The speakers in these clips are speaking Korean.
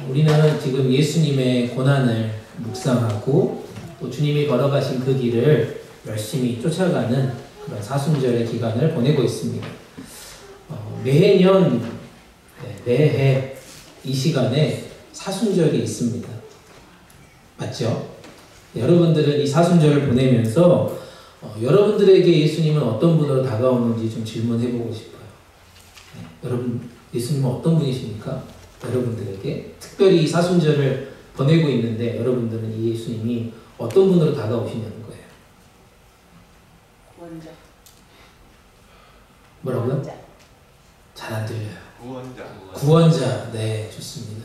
우리는 지금 예수님의 고난을 묵상하고 또 주님이 걸어가신 그 길을 열심히 쫓아가는 그런 사순절의 기간을 보내고 있습니다. 매년, 매해 이 시간에 사순절이 있습니다. 맞죠? 여러분들은 이 사순절을 보내면서 여러분들에게 예수님은 어떤 분으로 다가오는지 좀 질문해보고 싶어요. 여러분, 예수님은 어떤 분이십니까? 여러분들에게 특별히 이 사순절을 보내고 있는데 여러분들은 이 예수님이 어떤 분으로 다가오시냐는 거예요. 구원자. 뭐라고요? 잘 안 들려요. 구원자. 네, 좋습니다.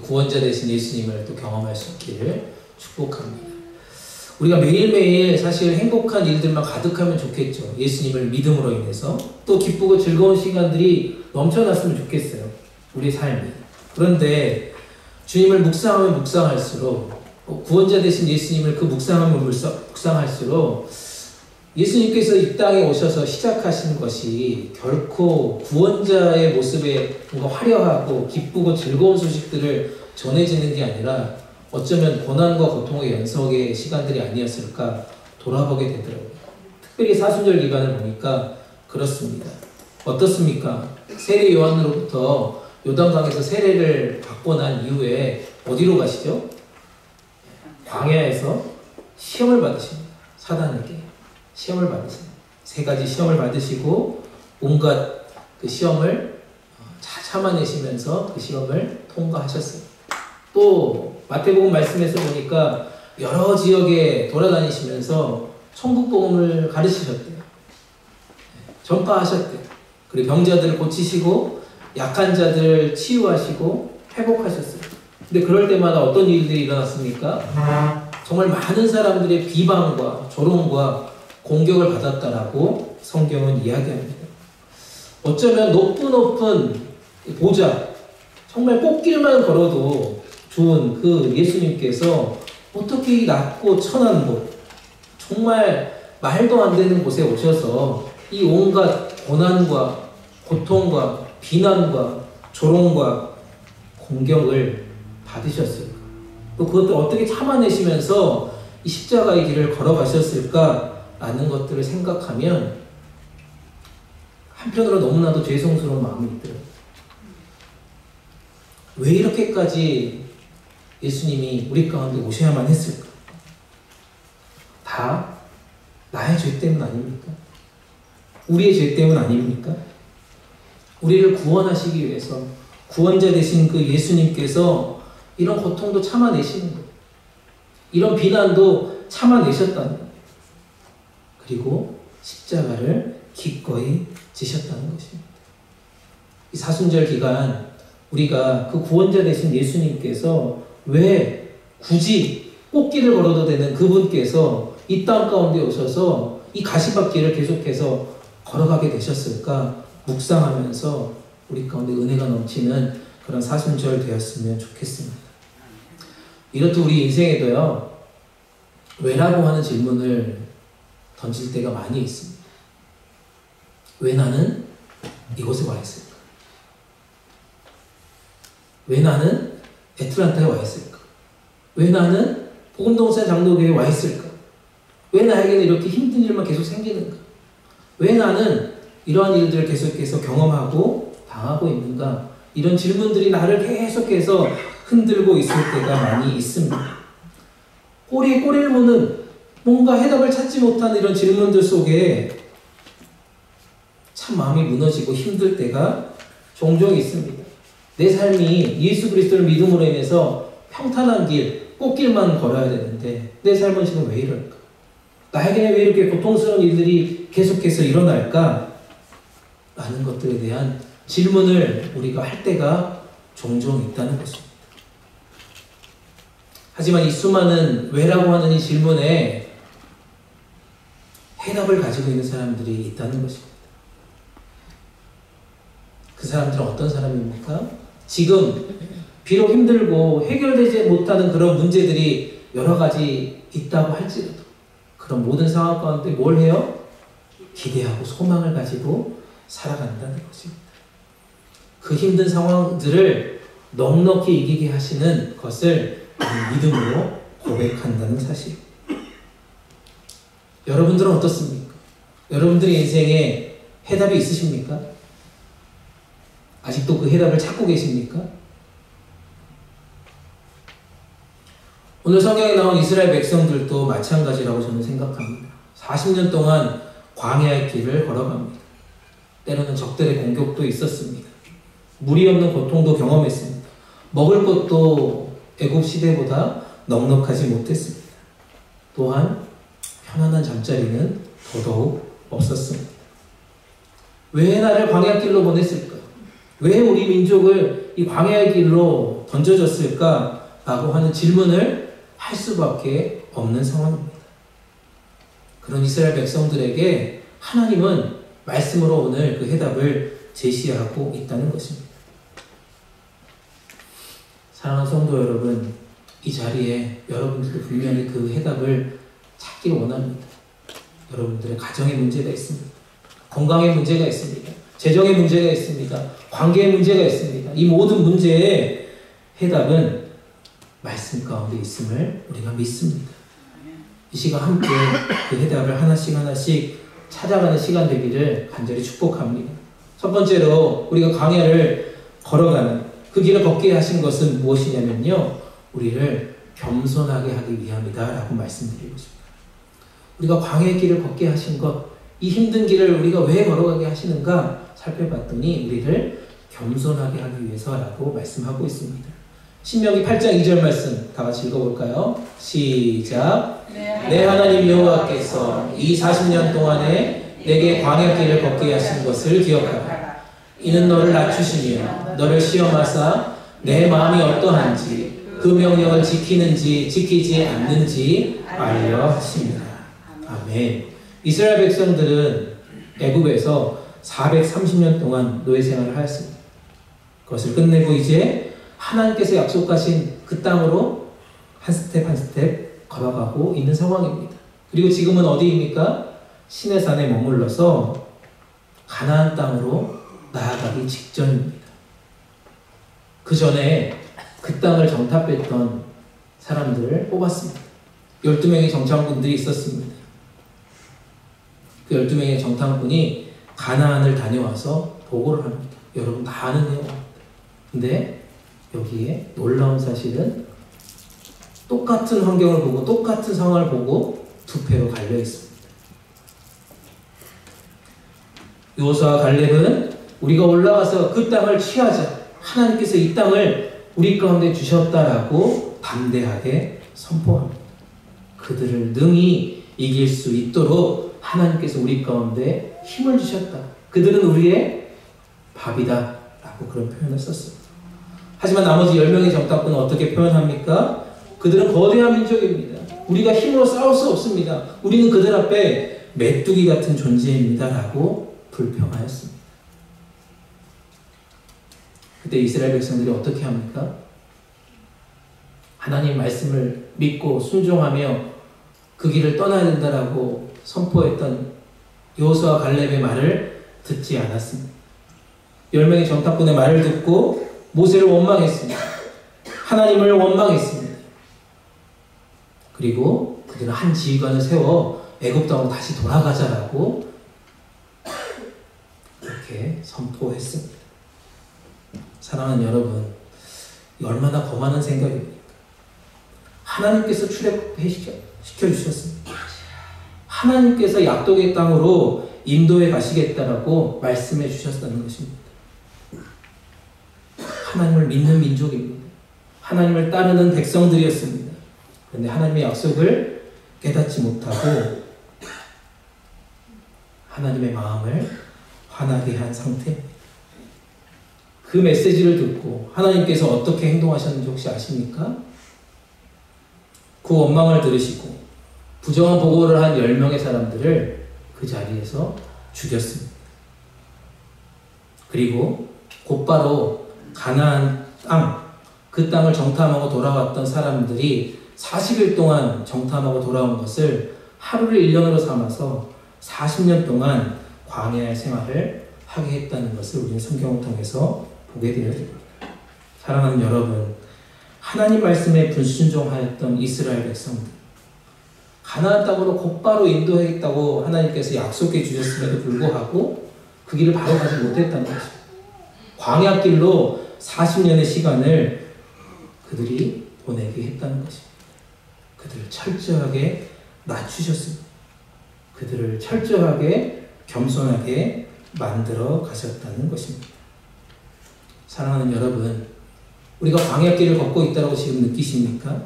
구원자 되신 예수님을 또 경험할 수 있기를 축복합니다. 우리가 매일매일 사실 행복한 일들만 가득하면 좋겠죠. 예수님을 믿음으로 인해서 또 기쁘고 즐거운 시간들이 넘쳐났으면 좋겠어요. 우리 삶이. 그런데 주님을 묵상하면 묵상할수록 구원자 되신 예수님을 그 묵상하면 묵상할수록 예수님께서 이 땅에 오셔서 시작하신 것이 결코 구원자의 모습에 뭔가 화려하고 기쁘고 즐거운 소식들을 전해지는 게 아니라 어쩌면 고난과 고통의 연속의 시간들이 아니었을까 돌아보게 되더라고요. 특별히 사순절 기간을 보니까 그렇습니다. 어떻습니까? 세례 요한으로부터 요단강에서 세례를 받고 난 이후에 어디로 가시죠? 광야에서 시험을 받으십니다. 사단에게 시험을 받으십니다. 3가지 시험을 받으시고 온갖 그 시험을 참아내시면서 그 시험을 통과하셨어요. 또 마태복음 말씀에서 보니까 여러 지역에 돌아다니시면서 천국 복음을 가르치셨대요. 전파하셨대요. 그리고 병자들을 고치시고 약한 자들을 치유하시고 회복하셨어요. 근데 그럴 때마다 어떤 일들이 일어났습니까? 정말 많은 사람들의 비방과 조롱과 공격을 받았다라고 성경은 이야기합니다. 어쩌면 높은 보좌, 정말 꽃길만 걸어도 좋은 그 예수님께서 어떻게 이 낮고 천한 곳, 정말 말도 안 되는 곳에 오셔서 이 온갖 고난과 고통과 비난과 조롱과 공격을 받으셨을까? 또 그것들 어떻게 참아내시면서 이 십자가의 길을 걸어가셨을까라는 것들을 생각하면 한편으로 너무나도 죄송스러운 마음이 들어요. 왜 이렇게까지 예수님이 우리 가운데 오셔야만 했을까? 다 나의 죄 때문 아닙니까? 우리의 죄 때문 아닙니까? 우리를 구원하시기 위해서 구원자 되신 그 예수님께서 이런 고통도 참아내시는 거예요. 이런 비난도 참아내셨다는 거예요. 그리고 십자가를 기꺼이 지셨다는 것입니다. 이 사순절 기간 우리가 그 구원자 되신 예수님께서 왜 굳이 꽃길을 걸어도 되는 그분께서 이 땅 가운데 오셔서 이 가시밭길을 계속해서 걸어가게 되셨을까 묵상하면서 우리 가운데 은혜가 넘치는 그런 사순절 되었으면 좋겠습니다. 이렇듯 우리 인생에도요, 왜라고 하는 질문을 던질 때가 많이 있습니다. 왜 나는 이곳에 와 있을까? 왜 나는 애틀란타에 와 있을까? 왜 나는 복음동산 장로교회에 와 있을까? 왜 나에게는 이렇게 힘든 일만 계속 생기는가? 왜 나는 이러한 일들을 계속해서 경험하고 당하고 있는가? 이런 질문들이 나를 계속해서 흔들고 있을 때가 많이 있습니다. 꼬리에 꼬리를 무는 뭔가 해답을 찾지 못하는 이런 질문들 속에 참 마음이 무너지고 힘들 때가 종종 있습니다. 내 삶이 예수 그리스도를 믿음으로 인해서 평탄한 길, 꽃길만 걸어야 되는데 내 삶은 지금 왜 이럴까? 나에게는 왜 이렇게 고통스러운 일들이 계속해서 일어날까? 라는 것들에 대한 질문을 우리가 할 때가 종종 있다는 것입니다. 하지만 이 수많은 왜라고 하는 이 질문에 해답을 가지고 있는 사람들이 있다는 것입니다. 그 사람들은 어떤 사람입니까? 지금 비록 힘들고 해결되지 못하는 그런 문제들이 여러 가지 있다고 할지라도 그런 모든 상황 가운데 뭘 해요? 기대하고 소망을 가지고 살아간다는 것입니다. 그 힘든 상황들을 넉넉히 이기게 하시는 것을 믿음으로 고백한다는 사실. 여러분들은 어떻습니까? 여러분들의 인생에 해답이 있으십니까? 아직도 그 해답을 찾고 계십니까? 오늘 성경에 나온 이스라엘 백성들도 마찬가지라고 저는 생각합니다. 40년 동안 광야의 길을 걸어갑니다. 때로는 적들의 공격도 있었습니다. 물이 없는 고통도 경험했습니다. 먹을 것도 애굽 시대보다 넉넉하지 못했습니다. 또한 편안한 잠자리는 더더욱 없었습니다. 왜 나를 광야길로 보냈을까? 왜 우리 민족을 이 광야의 길로 던져줬을까? 라고 하는 질문을 할 수밖에 없는 상황입니다. 그런 이스라엘 백성들에게 하나님은 말씀으로 오늘 그 해답을 제시하고 있다는 것입니다. 사랑하는 성도 여러분, 이 자리에 여러분들도 분명히 그 해답을 찾기를 원합니다. 여러분들의 가정에 문제가 있습니다. 건강에 문제가 있습니다. 재정에 문제가 있습니다. 관계에 문제가 있습니다. 이 모든 문제의 해답은 말씀 가운데 있음을 우리가 믿습니다. 이 시간 함께 그 해답을 하나씩 찾아가는 시간 되기를 간절히 축복합니다. 첫 번째로 우리가 광야를 걸어가는 그 길을 걷게 하신 것은 무엇이냐면요, 우리를 겸손하게 하기 위함이다 라고 말씀드리고 싶습니다. 우리가 광야의 길을 걷게 하신 것, 이 힘든 길을 우리가 왜 걸어가게 하시는가 살펴봤더니 우리를 겸손하게 하기 위해서라고 말씀하고 있습니다. 신명기 8장 2절 말씀 다 같이 읽어볼까요? 시작. 내 하나님 여호와께서 이 40년 동안에 내게 광야길을 걷게 하신 것을 기억하라. 이는 너를 낮추시며 너를 시험하사 내 마음이 어떠한지 그 명령을 지키는지 지키지 않는지 알려 하십니다. 아멘. 이스라엘 백성들은 애굽에서 430년 동안 노예 생활을 하였습니다. 그것을 끝내고 이제 하나님께서 약속하신 그 땅으로 한 스텝 한 스텝 걸어가고 있는 상황입니다. 그리고 지금은 어디입니까? 시내산에 머물러서 가나안 땅으로 나아가기 직전입니다. 그 전에 그 땅을 정탐했던 사람들을 뽑았습니다. 12명의 정탐꾼들이 있었습니다. 그 12명의 정탐꾼이 가나안을 다녀와서 보고를 합니다. 여러분 다 아는 내용입니다. 근데 여기에 놀라운 사실은 똑같은 환경을 보고 똑같은 상황을 보고 두 패로 갈려 있습니다. 여호수아와 갈렙은 우리가 올라가서 그 땅을 취하자, 하나님께서 이 땅을 우리 가운데 주셨다라고 담대하게 선포합니다. 그들을 능히 이길 수 있도록 하나님께서 우리 가운데 힘을 주셨다. 그들은 우리의 밥이다 라고 그런 표현을 썼습니다. 하지만 나머지 10명의 정탐꾼은 어떻게 표현합니까? 그들은 거대한 민족입니다. 우리가 힘으로 싸울 수 없습니다. 우리는 그들 앞에 메뚜기 같은 존재입니다 라고 불평하였습니다. 그때 이스라엘 백성들이 어떻게 합니까? 하나님 말씀을 믿고 순종하며 그 길을 떠나야 된다라고 선포했던 여호수아와 갈렙의 말을 듣지 않았습니다. 10명의 정탐꾼의 말을 듣고 모세를 원망했습니다. 하나님을 원망했습니다. 그리고 그들은 한 지휘관을 세워 애굽 땅으로 다시 돌아가자라고 그렇게 선포했습니다. 사랑하는 여러분, 얼마나 거만한 생각입니까? 하나님께서 출애굽시켜주셨습니다. 하나님께서 약속의 땅으로 인도에 가시겠다라고 말씀해 주셨다는 것입니다. 하나님을 믿는 민족입니다. 하나님을 따르는 백성들이었습니다. 그런데 하나님의 약속을 깨닫지 못하고 하나님의 마음을 화나게 한 상태입니다. 그 메시지를 듣고 하나님께서 어떻게 행동하셨는지 혹시 아십니까? 그 원망을 들으시고 부정한 보고를 한 10명의 사람들을 그 자리에서 죽였습니다. 그리고 곧바로 가나안 땅, 그 땅을 정탐하고 돌아왔던 사람들이 40일 동안 정탐하고 돌아온 것을 하루를 1년으로 삼아서 40년 동안 광야의 생활을 하게 했다는 것을 우리는 성경을 통해서 보게 되어집니다. 사랑하는 여러분, 하나님 말씀에 불순종하였던 이스라엘 백성들, 가나안 땅으로 곧바로 인도하겠다고 하나님께서 약속해 주셨음에도 불구하고 그 길을 바로 가지 못했다는 것입니다. 광야길로 40년의 시간을 그들이 보내게 했다는 것입니다. 그들을 철저하게 낮추셨습니다. 그들을 철저하게 겸손하게 만들어 가셨다는 것입니다. 사랑하는 여러분, 우리가 광야길을 걷고 있다고 지금 느끼십니까?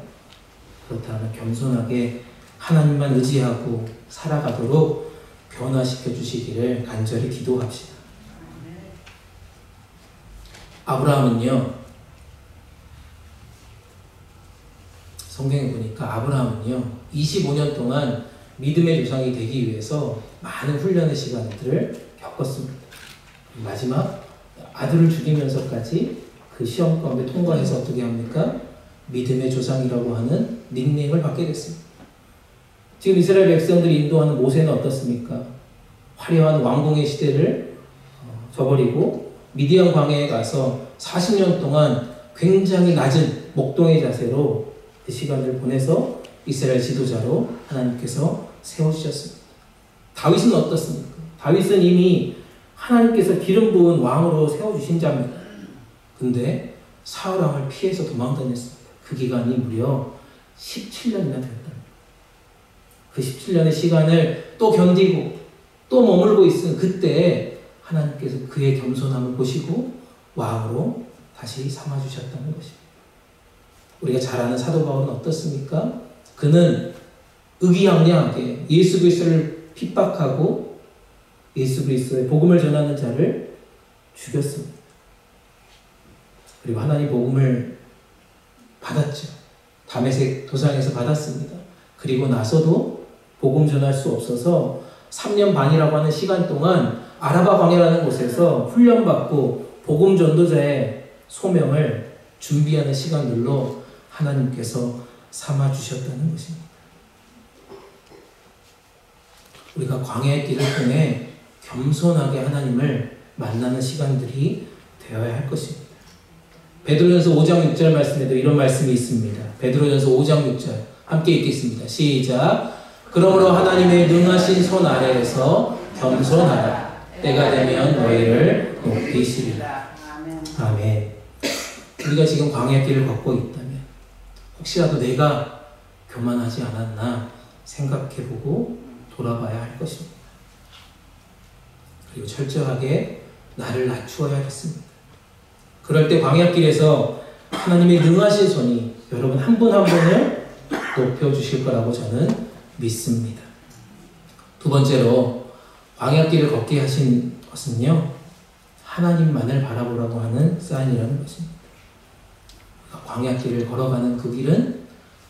그렇다면 겸손하게 하나님만 의지하고 살아가도록 변화시켜 주시기를 간절히 기도합시다. 아브라함은요, 성경에 보니까 아브라함은요 25년 동안 믿음의 조상이 되기 위해서 많은 훈련의 시간들을 겪었습니다. 마지막 아들을 죽이면서까지 그 시험 가운데 통과해서 어떻게 합니까? 믿음의 조상이라고 하는 닉네임을 받게 됐습니다. 지금 이스라엘 백성들이 인도하는 모세는 어떻습니까? 화려한 왕궁의 시대를 저버리고 미디안 광야에 가서 40년 동안 굉장히 낮은 목동의 자세로 그 시간을 보내서 이스라엘 지도자로 하나님께서 세우셨습니다. 다윗은 어떻습니까? 다윗은 이미 하나님께서 기름 부은 왕으로 세워주신 자입니다. 근데 사울 왕을 피해서 도망다녔습니다. 그 기간이 무려 17년이나 되었답니다. 그 17년의 시간을 또 견디고 또 머물고 있은 그때 하나님께서 그의 겸손함을 보시고 왕으로 다시 삼아주셨다는 것입니다. 우리가 잘 아는 사도 바울은 어떻습니까? 그는 의기양양하게 예수 그리스도를 핍박하고 예수 그리스도의 복음을 전하는 자를 죽였습니다. 그리고 하나님 복음을 받았죠. 다메섹 도상에서 받았습니다. 그리고 나서도 복음 전할 수 없어서 3년 반이라고 하는 시간 동안 아라바 광야라는 곳에서 훈련받고 복음 전도자의 소명을 준비하는 시간들로 하나님께서 삼아주셨다는 것입니다. 우리가 광야의 길을 통해 겸손하게 하나님을 만나는 시간들이 되어야 할 것입니다. 베드로전서 5장 6절 말씀에도 이런 말씀이 있습니다. 베드로전서 5장 6절 함께 읽겠습니다. 시작. 그러므로 하나님의 능하신 손 아래에서 겸손하라. 때가 되면 너희를 높이시리라. 아멘. 우리가 지금 광야길을 걷고 있다면 혹시라도 내가 교만하지 않았나 생각해보고 돌아봐야 할 것입니다. 그리고 철저하게 나를 낮추어야겠습니다. 그럴 때 광야길에서 하나님의 능하신 손이 여러분 한 분 한 분을 높여주실 거라고 저는 믿습니다. 두 번째로 광야길을 걷게 하신 것은요, 하나님만을 바라보라고 하는 사인이라는 것입니다. 광야길을 걸어가는 그 길은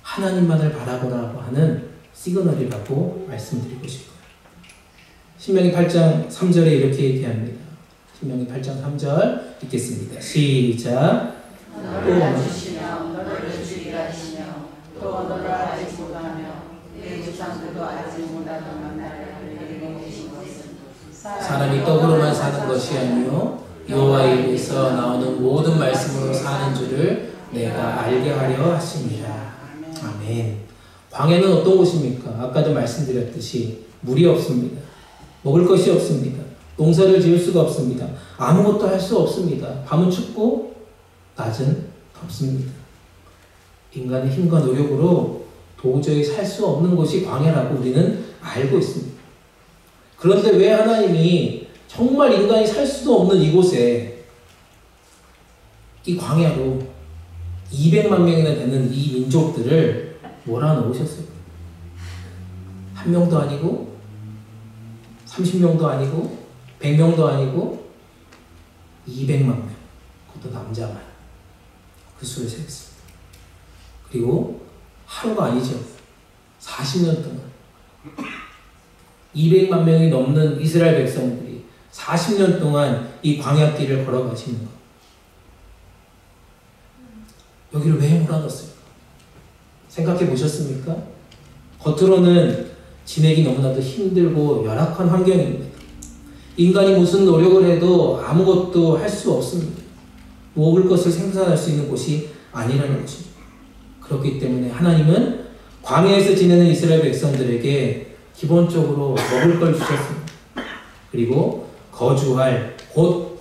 하나님만을 바라보라고 하는 시그널이라고 말씀드리고 싶어요. 신명기 8장 3절에 이렇게 얘기합니다. 신명기 8장 3절 읽겠습니다. 시작. 너를 낮추시며 너를 죽이라 하시며 또 너를 알지 못하며 내 조상들도 알지 못하던 나를 내게 계신 것은 사람이 떡으로만 사는 것이 아니요 여호와의 입에서 나오는 모든 말씀으로 사는 줄을 내가 알게 하려 하심이라. 아멘. 광야는 어떤 곳입니까? 아까도 말씀드렸듯이 물이 없습니다. 먹을 것이 없습니다. 농사를 지을 수가 없습니다. 아무것도 할 수 없습니다. 밤은 춥고 낮은 덥습니다. 인간의 힘과 노력으로 도저히 살 수 없는 곳이 광야라고 우리는 알고 있습니다. 그런데 왜 하나님이 정말 인간이 살 수도 없는 이곳에 이 광야로 200만 명이나 되는 이 민족들을 몰아넣으셨어요? 한 명도 아니고 30명도 아니고 100명도 아니고 200만 명, 그것도 남자만 그 수를 세겠습니다. 그리고 하루가 아니죠. 40년 동안 200만 명이 넘는 이스라엘 백성들이 40년 동안 이 광야길을 걸어가시는 것. 여기를 왜 몰아넣었을까? 생각해 보셨습니까? 겉으로는 지내기 너무나도 힘들고 열악한 환경입니다. 인간이 무슨 노력을 해도 아무것도 할 수 없습니다. 먹을 것을 생산할 수 있는 곳이 아니라는 것입니다. 그렇기 때문에 하나님은 광야에서 지내는 이스라엘 백성들에게 기본적으로 먹을 걸 주셨습니다. 그리고 거주할 곳,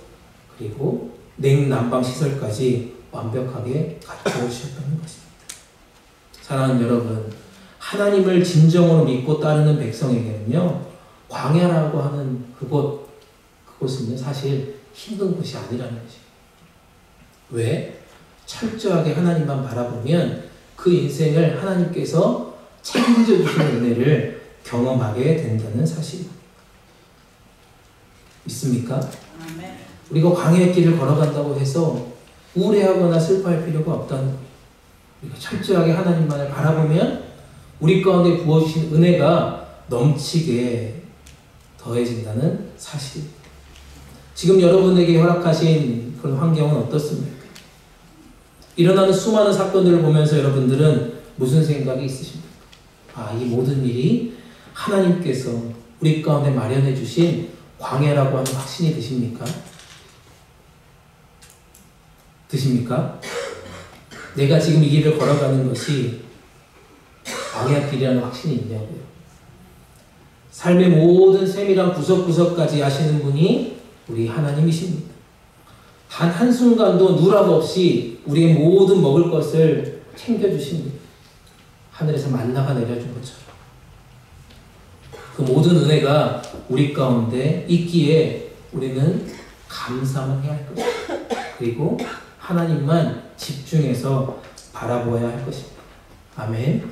그리고 냉난방 시설까지 완벽하게 갖추어 주셨다는 것입니다. 사랑하는 여러분, 하나님을 진정으로 믿고 따르는 백성에게는요, 광야라고 하는 그곳은 사실 힘든 곳이 아니라는 것입니다. 왜? 철저하게 하나님만 바라보면 그 인생을 하나님께서 책임져 주시는 은혜를 경험하게 된다는 사실입니다. 믿습니까? 우리가 광야의 길을 걸어간다고 해서 우울해하거나 슬퍼할 필요가 없다는 거예요. 우리가 철저하게 하나님만을 바라보면 우리 가운데 부어주신 은혜가 넘치게 더해진다는 사실입니다. 지금 여러분에게 허락하신 그런 환경은 어떻습니까? 일어나는 수많은 사건들을 보면서 여러분들은 무슨 생각이 있으십니까? 이 모든 일이 하나님께서 우리 가운데 마련해 주신 광야라고 하는 확신이 드십니까? 드십니까? 내가 지금 이 길을 걸어가는 것이 광야 길이라는 확신이 있냐고요. 삶의 모든 세밀한 구석구석까지 아시는 분이 우리 하나님이십니다. 단 한순간도 누락 없이 우리의 모든 먹을 것을 챙겨주십니다. 하늘에서 만나가 내려준 것처럼. 그 모든 은혜가 우리 가운데 있기에 우리는 감사만 해야 할 것입니다. 그리고 하나님만 집중해서 바라보아야 할 것입니다. 아멘.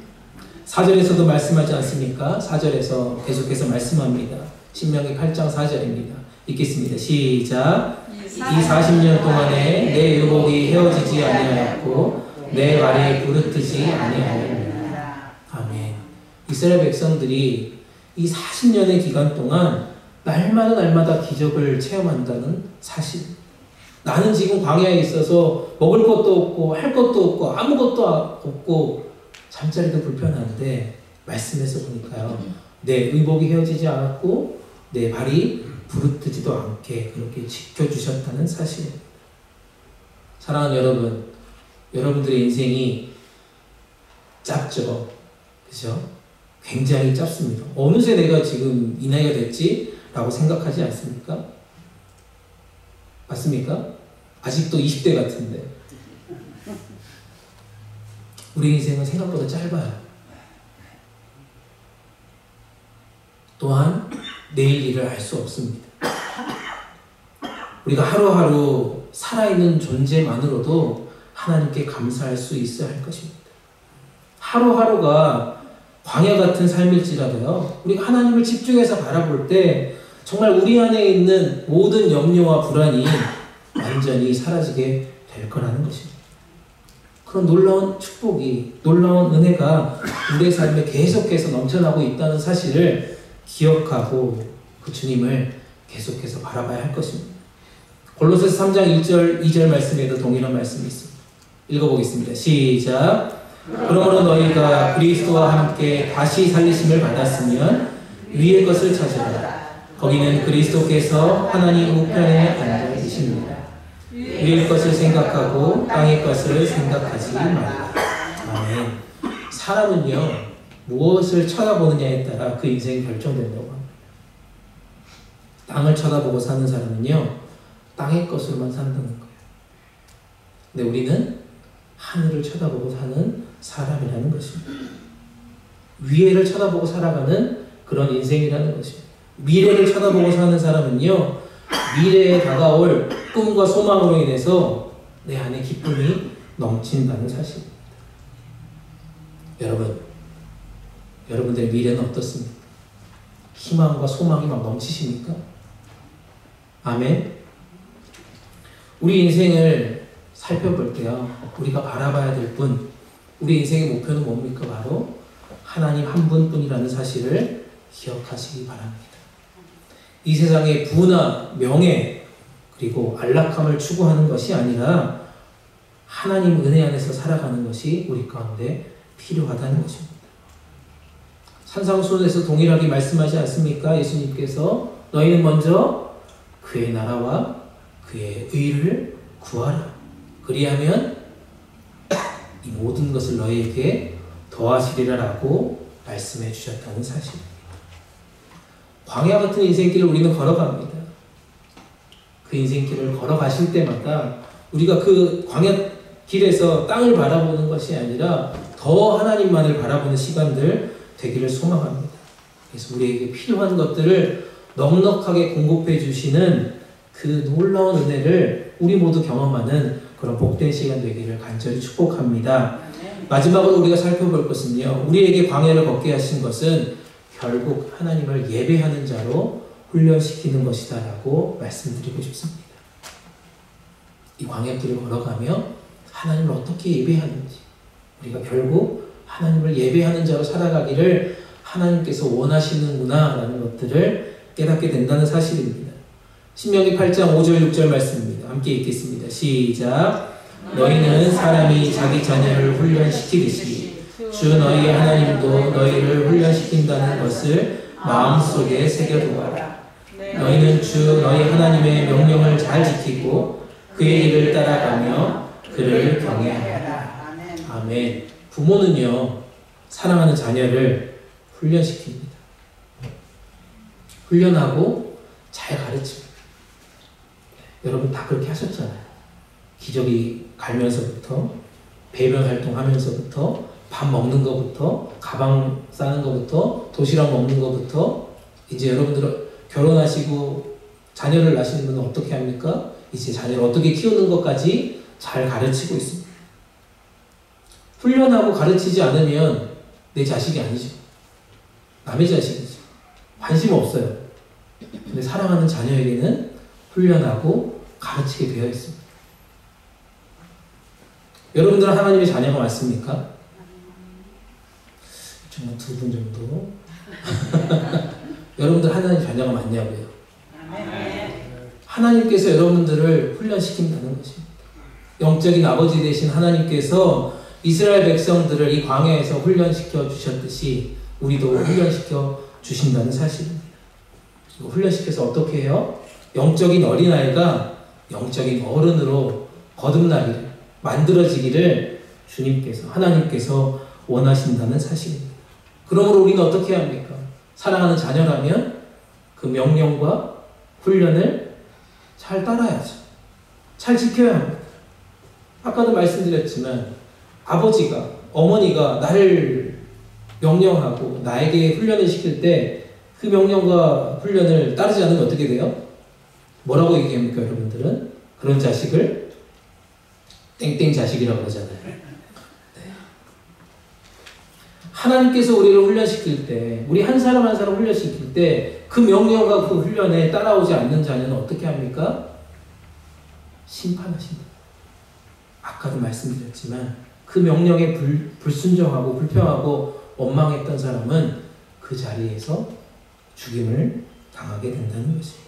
4절에서도 말씀하지 않습니까? 4절에서 계속해서 말씀합니다. 신명기 8장 4절입니다. 읽겠습니다. 시작. 이 40년 동안에 내 의복이 헤어지지 아니하였고 내 발이 부르트지 아니하였느니라. 아멘. 이스라엘 백성들이 이 40년의 기간 동안 날마다 기적을 체험한다는 사실. 나는 지금 광야에 있어서 먹을 것도 없고 할 것도 없고 아무것도 없고 잠자리도 불편한데 말씀에서 보니까요, 내 의복이 헤어지지 않았고 내 발이 부르트지도 않게 그렇게 지켜주셨다는 사실입니다. 사랑하는 여러분, 여러분들의 인생이 짧죠? 그죠? 굉장히 짧습니다. 어느새 내가 지금 이 나이가 됐지? 라고 생각하지 않습니까? 맞습니까? 아직도 20대 같은데. 우리 인생은 생각보다 짧아요. 또한 내일 일을 알 수 없습니다. 우리가 하루하루 살아있는 존재만으로도 하나님께 감사할 수 있어야 할 것입니다. 하루하루가 광야 같은 삶일지라도요, 우리가 하나님을 집중해서 바라볼 때 정말 우리 안에 있는 모든 염려와 불안이 완전히 사라지게 될 거라는 것입니다. 그런 놀라운 축복이, 놀라운 은혜가 우리의 삶에 계속해서 넘쳐나고 있다는 사실을 기억하고 그 주님을 계속해서 바라봐야 할 것입니다. 골로새서 3장 1절, 2절 말씀에도 동일한 말씀이 있습니다. 읽어보겠습니다. 시작. 그러므로 너희가 그리스도와 함께 다시 살리심을 받았으면 위의 것을 찾으라. 거기는 그리스도께서 하나님 우편에 앉아 계십니다. 위의 것을 생각하고 땅의 것을 생각하지 말라. 아멘. 사람은요, 무엇을 쳐다보느냐에 따라 그 인생이 결정된다고 합니다. 땅을 쳐다보고 사는 사람은요, 땅의 것으로만 산다는 거예요. 근데 우리는 하늘을 쳐다보고 사는 사람이라는 것입니다. 위에를 쳐다보고 살아가는 그런 인생이라는 것입니다. 미래를 쳐다보고 사는 사람은요, 미래에 다가올 꿈과 소망으로 인해서 내 안에 기쁨이 넘친다는 사실입니다. 여러분, 여러분들의 미래는 어떻습니까? 희망과 소망이 막 넘치십니까? 아멘. 우리 인생을 살펴볼 때요, 우리가 바라봐야 될 분, 우리 인생의 목표는 뭡니까? 바로 하나님 한 분뿐이라는 사실을 기억하시기 바랍니다. 이 세상의 부나 명예 그리고 안락함을 추구하는 것이 아니라 하나님 은혜 안에서 살아가는 것이 우리 가운데 필요하다는 것입니다. 산상수훈에서 동일하게 말씀하지 않습니까? 예수님께서 너희는 먼저 그의 나라와 그의 의를 구하라. 그리하면 이 모든 것을 너희에게 더하시리라라고 말씀해 주셨다는 사실입니다. 광야 같은 인생길을 우리는 걸어갑니다. 그 인생길을 걸어가실 때마다 우리가 그 광야 길에서 땅을 바라보는 것이 아니라 더 하나님만을 바라보는 시간들 되기를 소망합니다. 그래서 우리에게 필요한 것들을 넉넉하게 공급해 주시는 그 놀라운 은혜를 우리 모두 경험하는 그런 복된 시간 되기를 간절히 축복합니다. 마지막으로 우리가 살펴볼 것은요, 우리에게 광야를 걷게 하신 것은 결국 하나님을 예배하는 자로 훈련시키는 것이다 라고 말씀드리고 싶습니다. 이 광야길을 걸어가며 하나님을 어떻게 예배하는지, 우리가 결국 하나님을 예배하는 자로 살아가기를 하나님께서 원하시는구나 라는 것들을 깨닫게 된다는 사실입니다. 신명기 8장 5절 6절 말씀입니다. 함께 읽겠습니다. 시작. 너희는 사람이 자기 자녀를 훈련시키듯이 주 너희의 하나님도 너희를 훈련시킨다는 것을 마음속에 새겨두어라. 너희는 주 너희 하나님의 명령을 잘 지키고 그의 일을 따라가며 그를 경외하라. 아멘. 부모는요, 사랑하는 자녀를 훈련시킵니다. 훈련하고 잘 가르칩니다. 여러분 다 그렇게 하셨잖아요. 기저귀 갈면서부터, 배변 활동하면서부터, 밥 먹는 것부터, 가방 싸는 것부터, 도시락 먹는 것부터, 이제 여러분들 결혼하시고 자녀를 낳으시는 분은 어떻게 합니까? 이제 자녀를 어떻게 키우는 것까지 잘 가르치고 있습니다. 훈련하고 가르치지 않으면 내 자식이 아니죠. 남의 자식이죠. 관심 없어요. 근데 사랑하는 자녀에게는 훈련하고 가르치게 되어 있습니다. 여러분들은 하나님의 자녀가 맞습니까? 정말 2분 정도. 여러분들 하나님 자녀가 맞냐고요? 하나님께서 여러분들을 훈련시킨다는 것입니다. 영적인 아버지 되신 하나님께서 이스라엘 백성들을 이 광야에서 훈련시켜 주셨듯이 우리도 훈련시켜 주신다는 사실입니다. 훈련시켜서 어떻게 해요? 영적인 어린아이가 영적인 어른으로 거듭나기를, 만들어지기를 주님께서, 하나님께서 원하신다는 사실입니다. 그러므로 우리는 어떻게 합니까? 사랑하는 자녀라면 그 명령과 훈련을 잘 따라야죠. 잘 지켜야 합니다. 아까도 말씀드렸지만 아버지가, 어머니가 나를 명령하고 나에게 훈련을 시킬 때 그 명령과 훈련을 따르지 않으면 어떻게 돼요? 뭐라고 얘기합니까, 여러분들은? 그런 자식을 땡땡 자식이라고 그러잖아요. 네. 하나님께서 우리를 훈련시킬 때, 우리 한 사람 한 사람 훈련시킬 때 그 명령과 그 훈련에 따라오지 않는 자녀는 어떻게 합니까? 심판하신다. 아까도 말씀드렸지만 그 명령에 불순종하고 불평하고 원망했던 사람은 그 자리에서 죽임을 당하게 된다는 것입니다.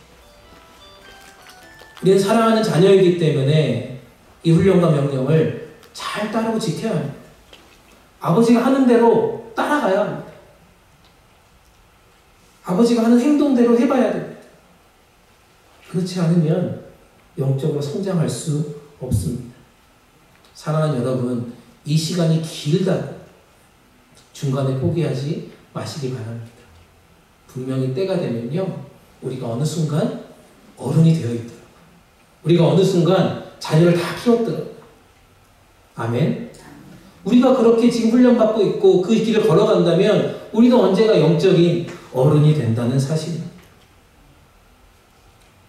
우리는 사랑하는 자녀이기 때문에 이 훈련과 명령을 잘 따르고 지켜야 합니다. 아버지가 하는 대로 따라가야 합니다. 아버지가 하는 행동대로 해봐야 됩니다. 그렇지 않으면 영적으로 성장할 수 없습니다. 사랑하는 여러분, 이 시간이 길다 중간에 포기하지 마시기 바랍니다. 분명히 때가 되면요, 우리가 어느 순간 어른이 되어 있더라고요. 우리가 어느 순간 자녀를 다 키웠더라고요. 아멘. 우리가 그렇게 지금 훈련받고 있고 그 길을 걸어간다면 우리도 언제가 영적인 어른이 된다는 사실입니다.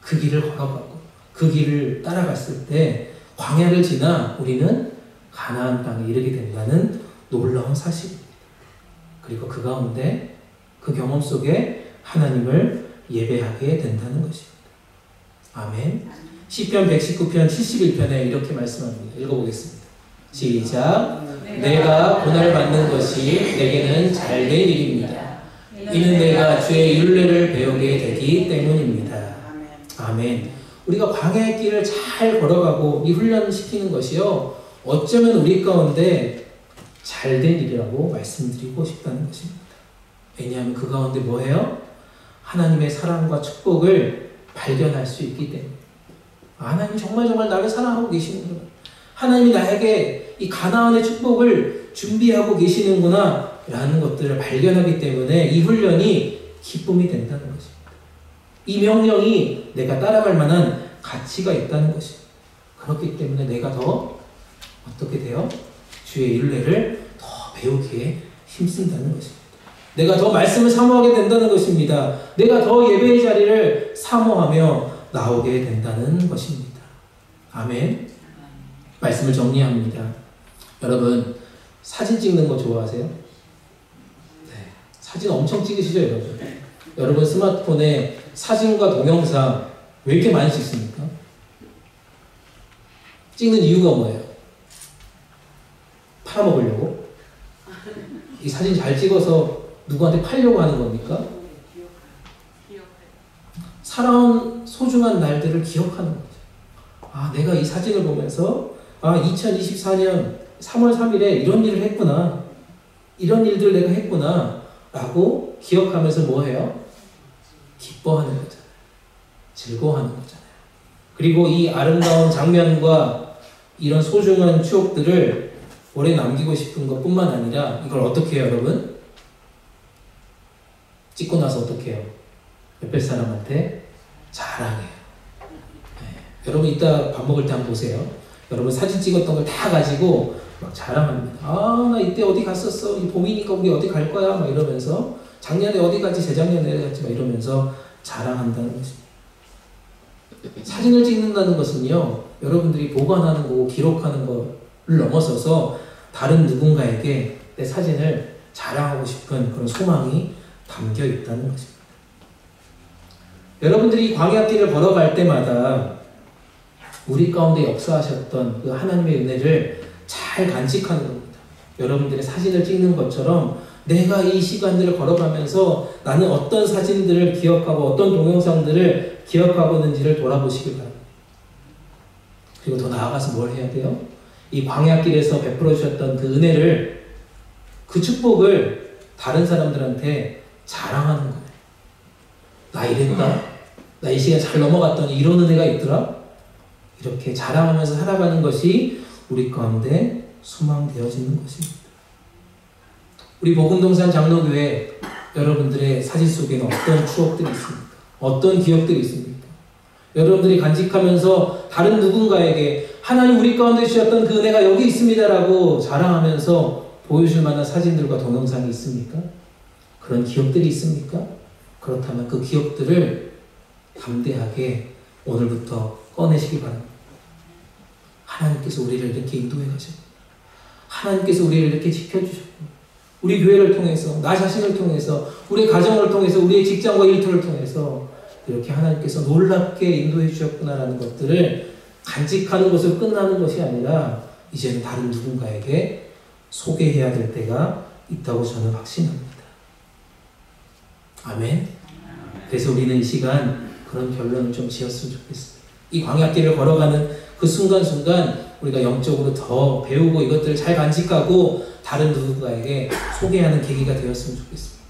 그 길을 걸어가고 그 길을 따라갔을 때 광야를 지나 우리는 가나안 땅에 이르게 된다는 놀라운 사실입니다. 그리고 그 가운데 그 경험 속에 하나님을 예배하게 된다는 것입니다. 아멘. 시편 119편 71편에 이렇게 말씀합니다. 읽어보겠습니다. 시작. 내가 고난을 받는 것이 내게는 잘된 일입니다. 이는 내가 주의 율례를 배우게 되기 때문입니다. 아멘. 우리가 광야의 길을 잘 걸어가고 이 훈련시키는 것이요, 어쩌면 우리 가운데 잘된 일이라고 말씀드리고 싶다는 것입니다. 왜냐하면 그 가운데 뭐예요? 하나님의 사랑과 축복을 발견할 수 있기 때문에. 하나님 정말 나를 사랑하고 계시는구나. 하나님이 나에게 이 가나안의 축복을 준비하고 계시는구나 라는 것들을 발견하기 때문에 이 훈련이 기쁨이 된다는 것입니다. 이 명령이 내가 따라갈 만한 가치가 있다는 것입니다. 그렇기 때문에 내가 더 어떻게 돼요? 주의 율례를 더 배우기에 힘쓴다는 것입니다. 내가 더 말씀을 사모하게 된다는 것입니다. 내가 더 예배의 자리를 사모하며 나오게 된다는 것입니다. 아멘. 말씀을 정리합니다. 여러분, 사진 찍는 거 좋아하세요? 네. 사진 엄청 찍으시죠, 여러분? 여러분 스마트폰에 사진과 동영상 왜 이렇게 많이 찍습니까? 찍는 이유가 뭐예요? 팔아먹으려고? 이 사진 잘 찍어서 누구한테 팔려고 하는 겁니까? 살아온 소중한 날들을 기억하는 거죠. 아, 내가 이 사진을 보면서 2024년 3월 3일에 이런 일을 했구나. 이런 일들 내가 했구나. 라고 기억하면서 뭐 해요? 기뻐하는 거잖아요. 즐거워하는 거잖아요. 그리고 이 아름다운 장면과 이런 소중한 추억들을 오래 남기고 싶은 것뿐만 아니라 이걸 어떻게 해요, 여러분? 찍고 나서 어떻게 해요? 옆에 사람한테 자랑해요. 네. 여러분 이따 밥 먹을 때 한번 보세요. 여러분 사진 찍었던 걸 다 가지고 막 자랑합니다. 아, 나 이때 어디 갔었어. 이 봄이니까 우리 어디 갈 거야. 막 이러면서 작년에 어디 갔지, 재작년에 어디 갔지 막 이러면서 자랑한다는 것입니다. 사진을 찍는다는 것은요, 여러분들이 보관하는 거고 기록하는 거를 넘어서서 다른 누군가에게 내 사진을 자랑하고 싶은 그런 소망이 담겨 있다는 것입니다. 여러분들이 광야길을 걸어갈 때마다 우리 가운데 역사하셨던 그 하나님의 은혜를 잘 간직하는 겁니다. 여러분들의 사진을 찍는 것처럼 내가 이 시간들을 걸어가면서 나는 어떤 사진들을 기억하고 어떤 동영상들을 기억하고 있는지를 돌아보시길 바랍니다. 그리고 더 나아가서 뭘 해야 돼요? 이 광야길에서 베풀어 주셨던 그 은혜를, 그 축복을 다른 사람들한테 자랑하는 거예요. 나 이랬다. 나 이 시간 잘 넘어갔더니 이런 은혜가 있더라. 이렇게 자랑하면서 살아가는 것이 우리 가운데 소망되어지는 것입니다. 우리 복음동산 장로교회 여러분들의 사진 속에는 어떤 추억들이 있습니까? 어떤 기억들이 있습니까? 여러분들이 간직하면서 다른 누군가에게 하나님 우리 가운데 주셨던 그 은혜가 여기 있습니다라고 자랑하면서 보여줄 만한 사진들과 동영상이 있습니까? 그런 기억들이 있습니까? 그렇다면 그 기억들을 담대하게 오늘부터 꺼내시기 바랍니다. 하나님께서 우리를 이렇게 인도해 가셨고, 하나님께서 우리를 이렇게 지켜주셨고, 우리 교회를 통해서, 나 자신을 통해서, 우리 가정을 통해서, 우리의 직장과 일터를 통해서 이렇게 하나님께서 놀랍게 인도해 주셨구나라는 것들을 간직하는 것으로 끝나는 것이 아니라 이제는 다른 누군가에게 소개해야 될 때가 있다고 저는 확신합니다. 아멘. 그래서 우리는 이 시간 그런 결론을 좀 지었으면 좋겠습니다. 이 광야길을 걸어가는 그 순간순간 우리가 영적으로 더 배우고 이것들을 잘 간직하고 다른 누군가에게 소개하는 계기가 되었으면 좋겠습니다.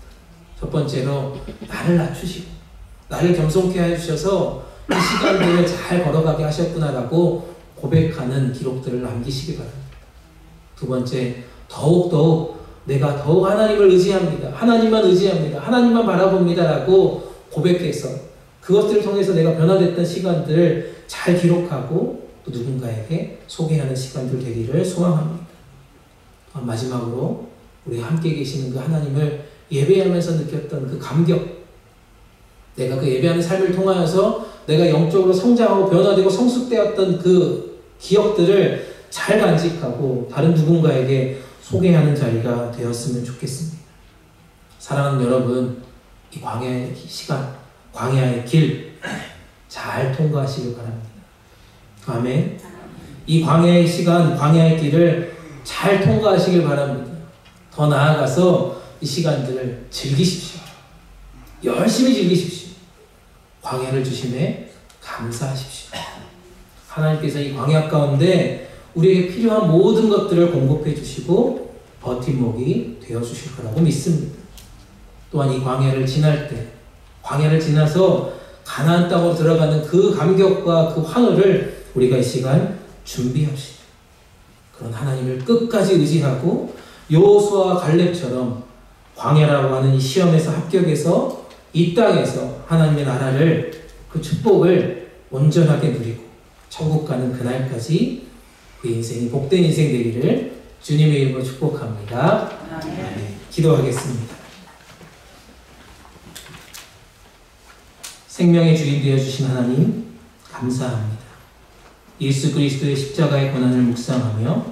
첫 번째로 나를 낮추시고 나를 겸손케 해주셔서 이 시간들을 잘 걸어가게 하셨구나라고 고백하는 기록들을 남기시기 바랍니다. 두 번째, 더욱 내가 더욱 하나님을 의지합니다. 하나님만 의지합니다. 하나님만 바라봅니다라고 고백해서 그것들을 통해서 내가 변화됐던 시간들을 잘 기록하고 또 누군가에게 소개하는 시간들 되기를 소망합니다. 마지막으로 우리 함께 계시는 그 하나님을 예배하면서 느꼈던 그 감격, 내가 그 예배하는 삶을 통하여서 내가 영적으로 성장하고 변화되고 성숙되었던 그 기억들을 잘 간직하고 다른 누군가에게 소개하는 자리가 되었으면 좋겠습니다. 사랑하는 여러분, 이 광야의 시간, 광야의 길 잘 통과하시길 바랍니다. 아멘. 이 광야의 시간, 광야의 길을 잘 통과하시길 바랍니다. 더 나아가서 이 시간들을 즐기십시오. 열심히 즐기십시오. 광야를 주심에 감사하십시오. 하나님께서 이 광야 가운데 우리에게 필요한 모든 것들을 공급해 주시고 버팀목이 되어 주실 거라고 믿습니다. 또한 이 광야를 지날 때, 광야를 지나서 가나안 땅으로 들어가는 그 감격과 그 환호를 우리가 이 시간 준비합시다. 그런 하나님을 끝까지 의지하고 여호수아와 갈렙처럼 광야라고 하는 이 시험에서 합격해서 이 땅에서 하나님의 나라를 그 축복을 온전하게 누리고 천국 가는 그날까지 그 인생이 복된 인생 되기를 주님의 이름으로 축복합니다. 아멘. 기도하겠습니다. 생명의 주인 되어주신 하나님 감사합니다. 예수 그리스도의 십자가의 고난을 묵상하며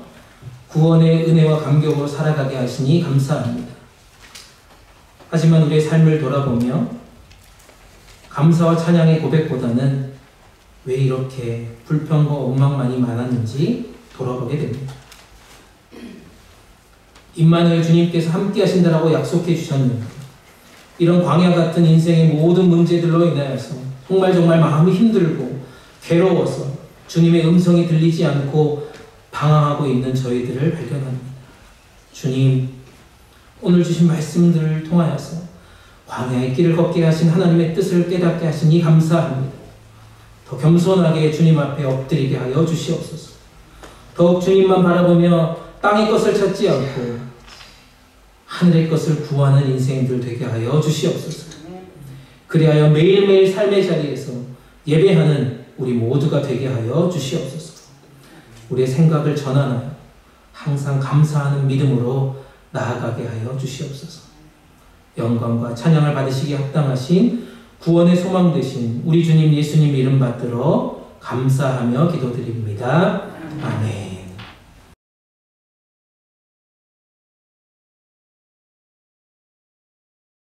구원의 은혜와 감격으로 살아가게 하시니 감사합니다. 하지만 우리의 삶을 돌아보며 감사와 찬양의 고백보다는 왜 이렇게 불평과 원망만이 많았는지 돌아보게 됩니다. 임마누엘 주님께서 함께 하신다라고 약속해 주셨는데 이런 광야 같은 인생의 모든 문제들로 인하여서 정말 마음이 힘들고 괴로워서 주님의 음성이 들리지 않고 방황하고 있는 저희들을 발견합니다. 주님, 오늘 주신 말씀들을 통하여서 광야의 길을 걷게 하신 하나님의 뜻을 깨닫게 하시니 감사합니다. 더 겸손하게 주님 앞에 엎드리게 하여 주시옵소서. 더욱 주님만 바라보며 땅의 것을 찾지 않고 하늘의 것을 구하는 인생들 되게 하여 주시옵소서. 그리하여 매일매일 삶의 자리에서 예배하는 우리 모두가 되게 하여 주시옵소서. 우리의 생각을 전환하여 항상 감사하는 믿음으로 나아가게 하여 주시옵소서. 영광과 찬양을 받으시기에 합당하신 구원의 소망 되신 우리 주님 예수님 이름 받들어 감사하며 기도드립니다. 아멘.